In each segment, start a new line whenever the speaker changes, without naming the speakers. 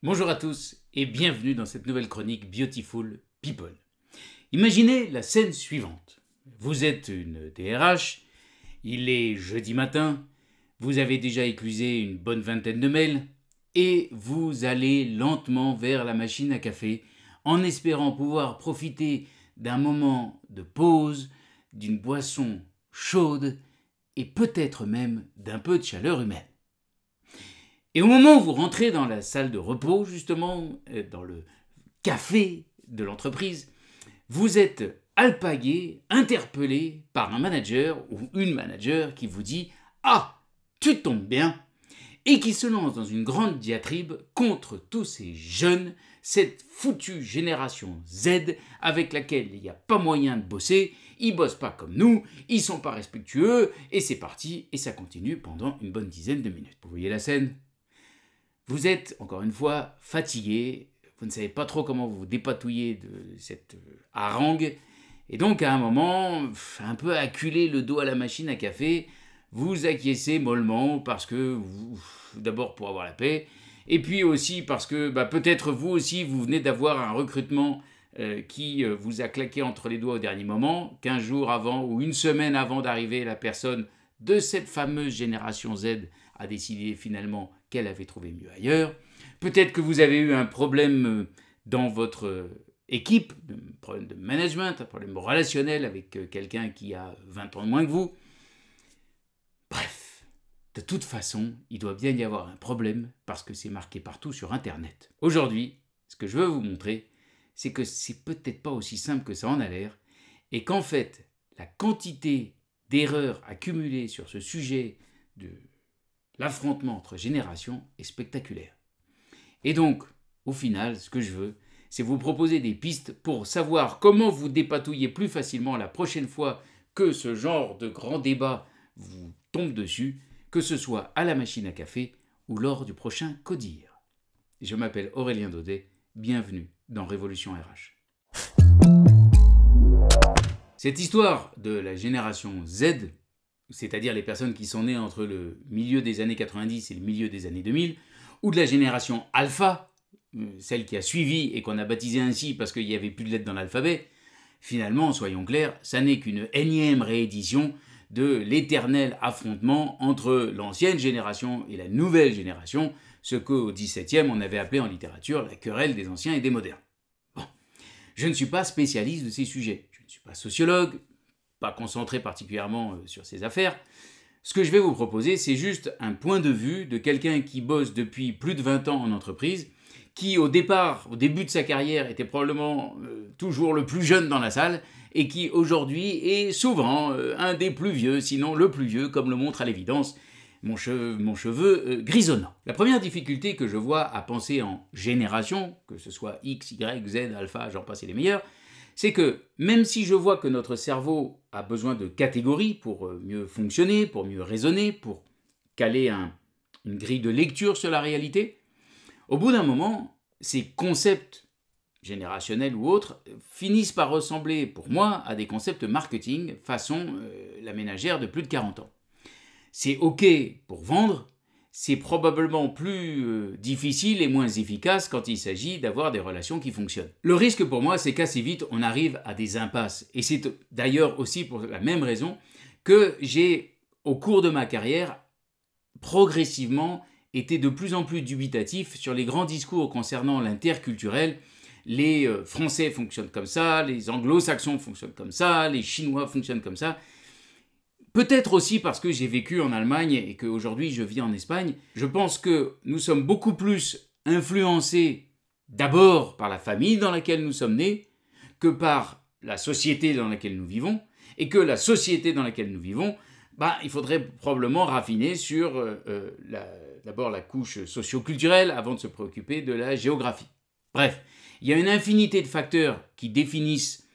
Bonjour à tous et bienvenue dans cette nouvelle chronique Beautiful People. Imaginez la scène suivante. Vous êtes une DRH, il est jeudi matin, vous avez déjà éclusé une bonne vingtaine de mails et vous allez lentement vers la machine à café en espérant pouvoir profiter d'un moment de pause, d'une boisson chaude et peut-être même d'un peu de chaleur humaine. Et au moment où vous rentrez dans la salle de repos, justement, dans le café de l'entreprise, vous êtes alpagué, interpellé par un manager ou une manager qui vous dit « Ah, tu tombes bien !» et qui se lance dans une grande diatribe contre tous ces jeunes, cette foutue génération Z avec laquelle il n'y a pas moyen de bosser, ils bossent pas comme nous, ils sont pas respectueux, et c'est parti, et ça continue pendant une bonne dizaine de minutes. Vous voyez la scène ? Vous êtes, encore une fois, fatigué, vous ne savez pas trop comment vous dépatouiller de cette harangue, et donc à un moment, un peu acculé le dos à la machine à café, vous acquiescez mollement parce que, d'abord pour avoir la paix, et puis aussi parce que peut-être vous aussi, vous venez d'avoir un recrutement qui vous a claqué entre les doigts au dernier moment, 15 jours avant ou une semaine avant d'arriver, la personne de cette fameuse génération Z a décidé finalement qu'elle avait trouvé mieux ailleurs. Peut-être que vous avez eu un problème dans votre équipe, un problème de management, un problème relationnel avec quelqu'un qui a 20 ans de moins que vous. Bref, de toute façon, il doit bien y avoir un problème parce que c'est marqué partout sur Internet. Aujourd'hui, ce que je veux vous montrer, c'est que c'est peut-être pas aussi simple que ça en a l'air et qu'en fait, la quantité d'erreurs accumulées sur ce sujet de l'affrontement entre générations est spectaculaire. Et donc, au final, ce que je veux, c'est vous proposer des pistes pour savoir comment vous dépatouiller plus facilement la prochaine fois que ce genre de grand débat vous tombe dessus, que ce soit à la machine à café ou lors du prochain Codir. Je m'appelle Aurélien Daudet, bienvenue dans Révolution RH. Cette histoire de la génération Z, c'est-à-dire les personnes qui sont nées entre le milieu des années 90 et le milieu des années 2000, ou de la génération Alpha, celle qui a suivi et qu'on a baptisée ainsi parce qu'il n'y avait plus de lettres dans l'alphabet, finalement, soyons clairs, ça n'est qu'une énième réédition de l'éternel affrontement entre l'ancienne génération et la nouvelle génération, ce qu'au XVIIe on avait appelé en littérature la querelle des anciens et des modernes. Bon, je ne suis pas spécialiste de ces sujets, je ne suis pas sociologue, pas concentré particulièrement sur ces affaires. Ce que je vais vous proposer, c'est juste un point de vue de quelqu'un qui bosse depuis plus de 20 ans en entreprise, qui au début de sa carrière, était probablement toujours le plus jeune dans la salle, et qui aujourd'hui est souvent un des plus vieux, sinon le plus vieux, comme le montre à l'évidence mon cheveu grisonnant. La première difficulté que je vois à penser en génération, que ce soit X, Y, Z, Alpha, j'en passe et les meilleurs, c'est que même si je vois que notre cerveau a besoin de catégories pour mieux fonctionner, pour mieux raisonner, pour caler une grille de lecture sur la réalité, au bout d'un moment, ces concepts générationnels ou autres finissent par ressembler pour moi à des concepts marketing façon la ménagère de plus de 40 ans. C'est OK pour vendre, c'est probablement plus difficile et moins efficace quand il s'agit d'avoir des relations qui fonctionnent. Le risque pour moi, c'est qu'assez vite, on arrive à des impasses. Et c'est d'ailleurs aussi pour la même raison que j'ai, au cours de ma carrière, progressivement été de plus en plus dubitatif sur les grands discours concernant l'interculturel. Les Français fonctionnent comme ça, les Anglo-Saxons fonctionnent comme ça, les Chinois fonctionnent comme ça. Peut-être aussi parce que j'ai vécu en Allemagne et qu'aujourd'hui je vis en Espagne, je pense que nous sommes beaucoup plus influencés d'abord par la famille dans laquelle nous sommes nés que par la société dans laquelle nous vivons, et que la société dans laquelle nous vivons, il faudrait probablement raffiner sur d'abord la couche socio-culturelle avant de se préoccuper de la géographie. Bref, il y a une infinité de facteurs qui définissent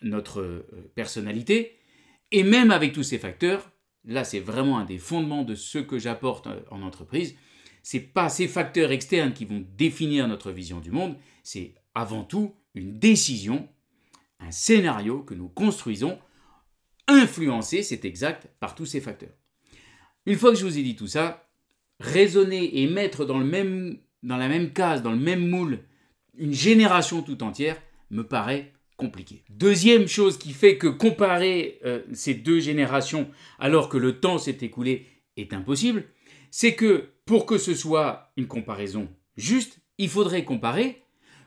notre personnalité. Et même avec tous ces facteurs, là c'est vraiment un des fondements de ce que j'apporte en entreprise, c'est pas ces facteurs externes qui vont définir notre vision du monde, c'est avant tout une décision, un scénario que nous construisons, influencé, c'est exact, par tous ces facteurs. Une fois que je vous ai dit tout ça, raisonner et mettre dans le même dans la même case, dans le même moule, une génération tout entière, me paraît compliqué. Deuxième chose qui fait que comparer ces deux générations alors que le temps s'est écoulé est impossible, c'est que pour que ce soit une comparaison juste, il faudrait comparer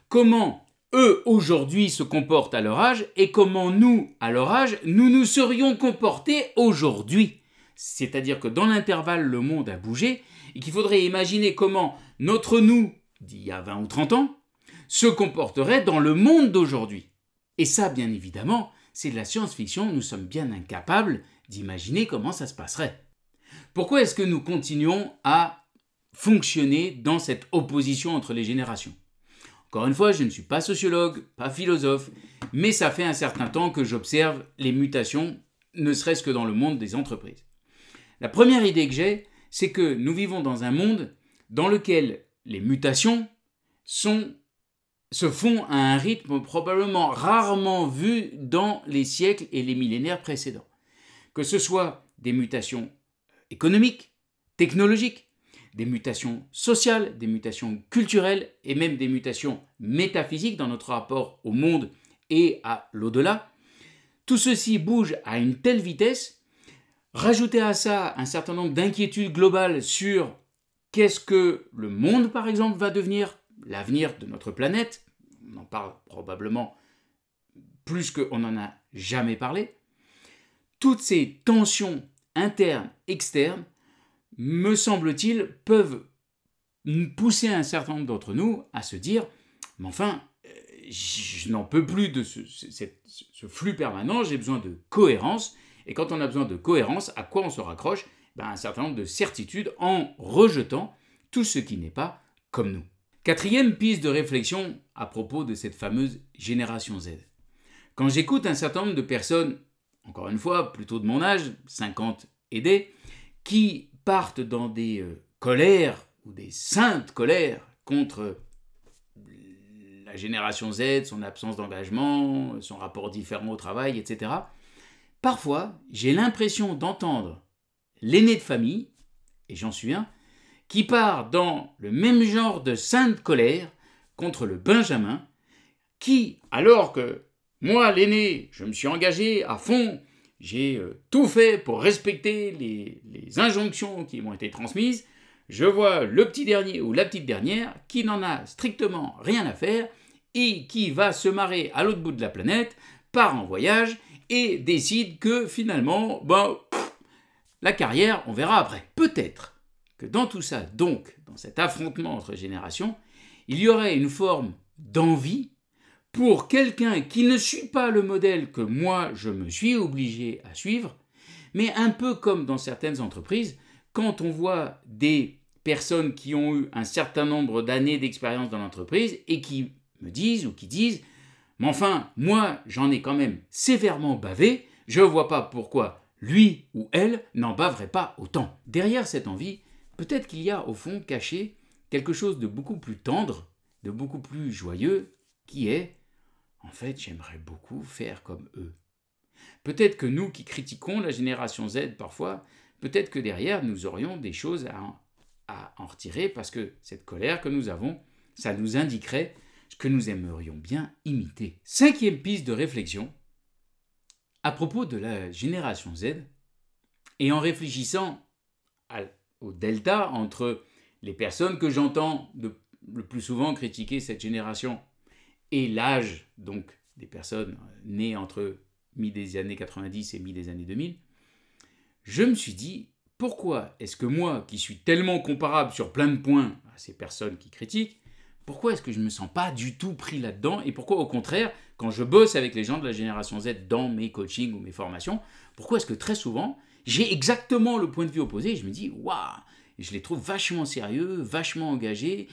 comment eux aujourd'hui se comportent à leur âge et comment nous, à leur âge, nous nous serions comportés aujourd'hui. C'est-à-dire que dans l'intervalle, le monde a bougé et qu'il faudrait imaginer comment notre nous d'il y a 20 ou 30 ans se comporterait dans le monde d'aujourd'hui. Et ça, bien évidemment, c'est de la science-fiction, nous sommes bien incapables d'imaginer comment ça se passerait. Pourquoi est-ce que nous continuons à fonctionner dans cette opposition entre les générations ? Encore une fois, je ne suis pas sociologue, pas philosophe, mais ça fait un certain temps que j'observe les mutations, ne serait-ce que dans le monde des entreprises. La première idée que j'ai, c'est que nous vivons dans un monde dans lequel les mutations se font à un rythme probablement rarement vu dans les siècles et les millénaires précédents. Que ce soit des mutations économiques, technologiques, des mutations sociales, des mutations culturelles et même des mutations métaphysiques dans notre rapport au monde et à l'au-delà. Tout ceci bouge à une telle vitesse. Rajoutez à ça un certain nombre d'inquiétudes globales sur qu'est-ce que le monde, par exemple, va devenir, l'avenir de notre planète. On en parle probablement plus qu'on n'en a jamais parlé. Toutes ces tensions internes, externes, me semble-t-il, peuvent pousser un certain nombre d'entre nous à se dire « Mais enfin, je n'en peux plus de ce flux permanent, j'ai besoin de cohérence. » Et quand on a besoin de cohérence, à quoi on se raccroche ? Un certain nombre de certitudes en rejetant tout ce qui n'est pas comme nous. Quatrième piste de réflexion à propos de cette fameuse génération Z. Quand j'écoute un certain nombre de personnes, encore une fois, plutôt de mon âge, 50 et des, qui partent dans des colères ou des saintes colères contre la génération Z, son absence d'engagement, son rapport différent au travail, etc. Parfois, j'ai l'impression d'entendre l'aîné de famille, et j'en suis un, qui part dans le même genre de sainte colère contre le Benjamin, qui, alors que moi, l'aîné, je me suis engagé à fond, j'ai tout fait pour respecter les injonctions qui m'ont été transmises, je vois le petit dernier ou la petite dernière qui n'en a strictement rien à faire et qui va se marrer à l'autre bout de la planète, part en voyage et décide que finalement, la carrière, on verra après. Peut-être que dans tout ça, donc, dans cet affrontement entre générations, il y aurait une forme d'envie pour quelqu'un qui ne suit pas le modèle que moi, je me suis obligé à suivre, mais un peu comme dans certaines entreprises, quand on voit des personnes qui ont eu un certain nombre d'années d'expérience dans l'entreprise et qui me disent ou qui disent « Mais enfin, moi, j'en ai quand même sévèrement bavé, je ne vois pas pourquoi lui ou elle n'en baverait pas autant. » Derrière cette envie, peut-être qu'il y a au fond caché quelque chose de beaucoup plus tendre, de beaucoup plus joyeux, qui est « En fait, j'aimerais beaucoup faire comme eux. » Peut-être que nous qui critiquons la génération Z parfois, peut-être que derrière nous aurions des choses à en retirer parce que cette colère que nous avons, ça nous indiquerait ce que nous aimerions bien imiter. Cinquième piste de réflexion, à propos de la génération Z, et en réfléchissant au delta entre les personnes que j'entends le plus souvent critiquer cette génération et l'âge donc des personnes nées entre mi des années 90 et mi des années 2000, je me suis dit, pourquoi est-ce que moi, qui suis tellement comparable sur plein de points à ces personnes qui critiquent, pourquoi est-ce que je ne me sens pas du tout pris là-dedans et pourquoi au contraire, quand je bosse avec les gens de la génération Z dans mes coachings ou mes formations, pourquoi est-ce que très souvent, j'ai exactement le point de vue opposé et je me dis, waouh, je les trouve vachement sérieux, vachement engagés,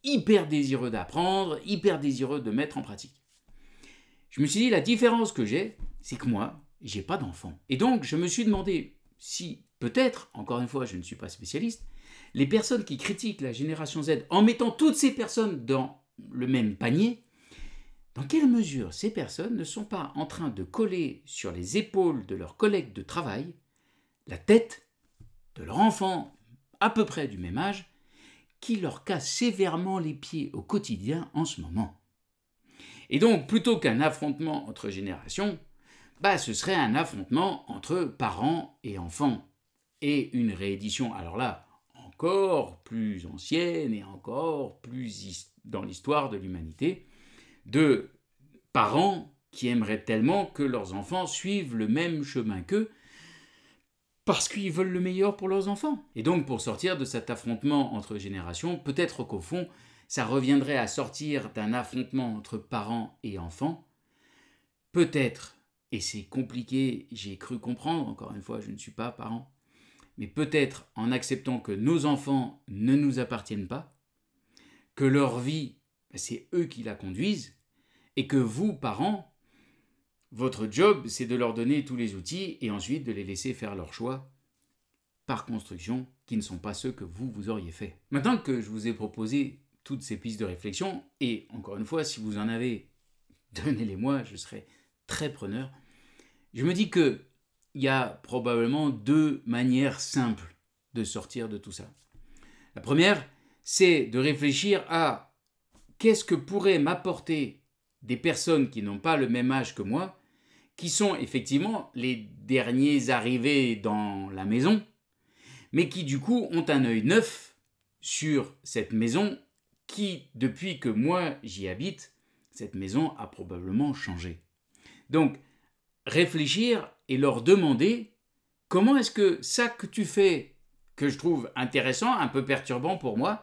hyper désireux d'apprendre, hyper désireux de mettre en pratique. Je me suis dit, la différence que j'ai, c'est que moi, j'ai pas d'enfant. Et donc, je me suis demandé si, peut-être, encore une fois, je ne suis pas spécialiste, les personnes qui critiquent la génération Z en mettant toutes ces personnes dans le même panier, dans quelle mesure ces personnes ne sont pas en train de coller sur les épaules de leurs collègues de travail la tête de leur enfant à peu près du même âge qui leur casse sévèrement les pieds au quotidien en ce moment. Et donc, plutôt qu'un affrontement entre générations, ce serait un affrontement entre parents et enfants. Et une réédition, alors là, encore plus ancienne et encore plus dans l'histoire de l'humanité, de parents qui aimeraient tellement que leurs enfants suivent le même chemin qu'eux, parce qu'ils veulent le meilleur pour leurs enfants. Et donc, pour sortir de cet affrontement entre générations, peut-être qu'au fond, ça reviendrait à sortir d'un affrontement entre parents et enfants. Peut-être, et c'est compliqué, j'ai cru comprendre, encore une fois, je ne suis pas parent, mais peut-être en acceptant que nos enfants ne nous appartiennent pas, que leur vie, c'est eux qui la conduisent, et que vous, parents, votre job, c'est de leur donner tous les outils et ensuite de les laisser faire leurs choix, par construction, qui ne sont pas ceux que vous auriez fait. Maintenant que je vous ai proposé toutes ces pistes de réflexion, et encore une fois, si vous en avez, donnez-les-moi, je serai très preneur, je me dis qu'il y a probablement deux manières simples de sortir de tout ça. La première, c'est de réfléchir à qu'est-ce que pourraient m'apporter des personnes qui n'ont pas le même âge que moi, qui sont effectivement les derniers arrivés dans la maison, mais qui du coup ont un œil neuf sur cette maison qui, depuis que moi j'y habite, cette maison a probablement changé. Donc, réfléchir et leur demander comment est-ce que ça que tu fais, que je trouve intéressant, un peu perturbant pour moi,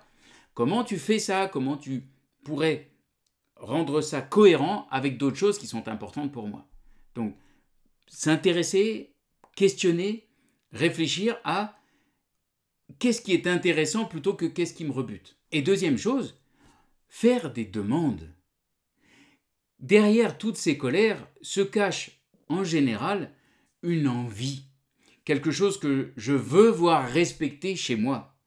comment tu fais ça, comment tu pourrais rendre ça cohérent avec d'autres choses qui sont importantes pour moi. Donc, s'intéresser, questionner, réfléchir à qu'est-ce qui est intéressant plutôt que qu'est-ce qui me rebute. Et deuxième chose, faire des demandes. Derrière toutes ces colères se cache en général une envie, quelque chose que je veux voir respecté chez moi.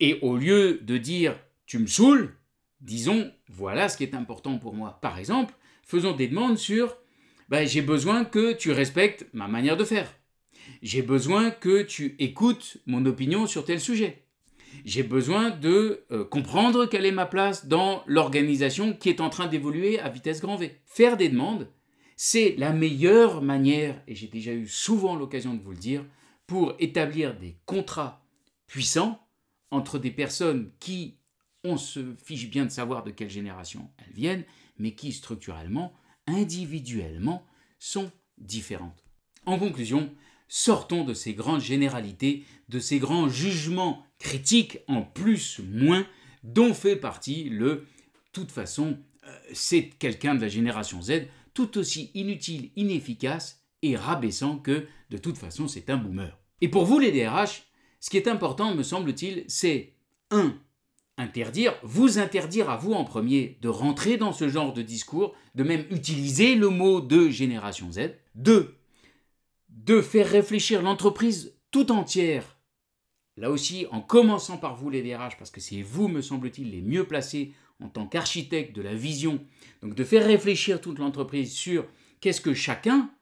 Et au lieu de dire « tu me saoules », disons « voilà ce qui est important pour moi ». Par exemple, faisons des demandes sur « j'ai besoin que tu respectes ma manière de faire ». J'ai besoin que tu écoutes mon opinion sur tel sujet. J'ai besoin de comprendre quelle est ma place dans l'organisation qui est en train d'évoluer à vitesse grand V. Faire des demandes, c'est la meilleure manière, et j'ai déjà eu souvent l'occasion de vous le dire, pour établir des contrats puissants entre des personnes qui, on se fiche bien de savoir de quelle génération elles viennent, mais qui structurellement, individuellement, sont différentes. En conclusion, sortons de ces grandes généralités, de ces grands jugements critiques en plus, moins, dont fait partie le « toute façon, c'est quelqu'un de la génération Z », tout aussi inutile, inefficace et rabaissant que « de toute façon, c'est un boomer ». Et pour vous les DRH, ce qui est important, me semble-t-il, c'est 1. Vous interdire à vous en premier de rentrer dans ce genre de discours, de même utiliser le mot de génération Z. 2. De faire réfléchir l'entreprise tout entière, là aussi en commençant par vous les DRH, parce que c'est vous, me semble-t-il, les mieux placés en tant qu'architecte de la vision, donc de faire réfléchir toute l'entreprise sur qu'est-ce que chacun,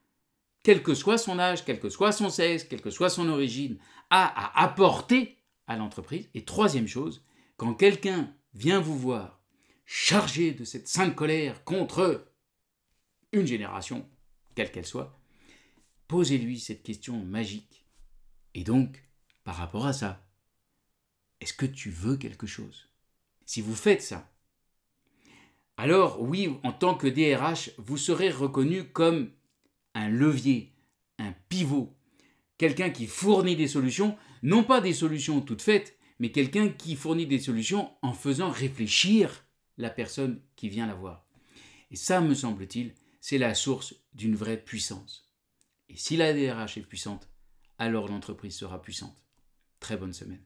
quel que soit son âge, quel que soit son sexe, quelle que soit son origine, a à apporter à l'entreprise. Et troisième chose, quand quelqu'un vient vous voir chargé de cette sainte colère contre une génération, quelle qu'elle soit, posez-lui cette question magique. Et donc, par rapport à ça, est-ce que tu veux quelque chose ? Si vous faites ça, alors oui, en tant que DRH, vous serez reconnu comme un levier, un pivot, quelqu'un qui fournit des solutions, non pas des solutions toutes faites, mais quelqu'un qui fournit des solutions en faisant réfléchir la personne qui vient la voir. Et ça, me semble-t-il, c'est la source d'une vraie puissance. Et si la DRH est puissante, alors l'entreprise sera puissante. Très bonne semaine.